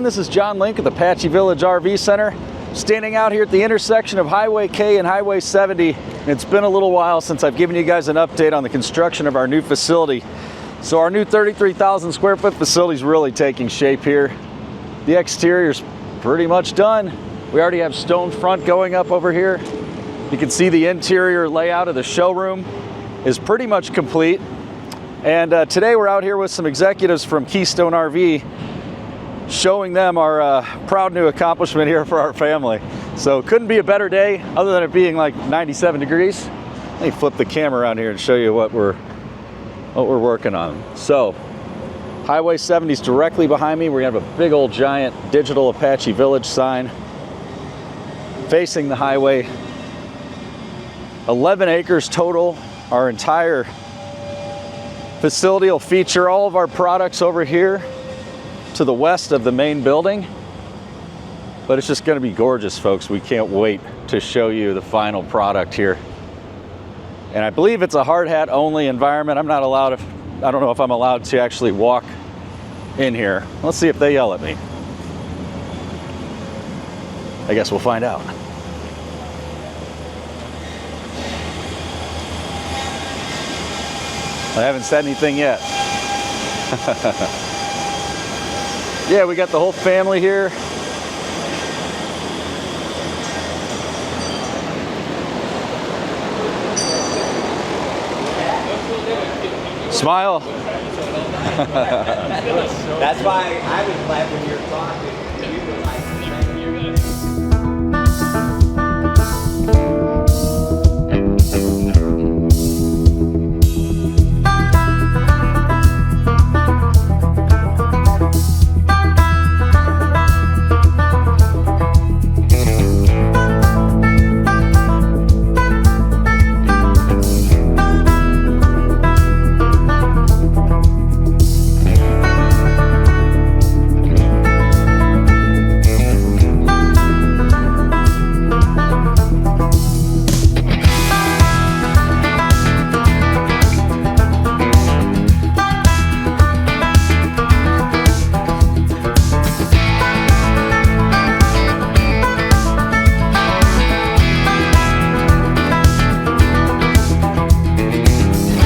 This is John Link at the Apache Village RV Center. Standing out here at the intersection of Highway K and Highway 70. And it's been a little while since I've given you guys an update on the construction of our new facility. So our new 33,000 square foot facility is really taking shape here. The exterior's pretty much done. We already have stone front going up over here. You can see the interior layout of the showroom is pretty much complete. And today we're out here with some executives from Keystone RV, showing them our proud new accomplishment here for our family. So couldn't be a better day other than it being like 97 degrees. Let me flip the camera around here and show you what we're working on. So Highway 70 is directly behind me. We're gonna have a big old giant digital Apache Village sign facing the highway. 11 acres total. Our entire facility will feature all of our products over here to the west of the main building. But it's just going to be gorgeous, folks. We can't wait to show you the final product here. And I believe it's a hard hat only environment. I'm not allowed to, I don't know if I'm allowed to actually walk in here. Let's see if they yell at me. I guess we'll find out. I haven't said anything yet. Yeah, we got the whole family here. Smile. That's why I was glad when you were talking.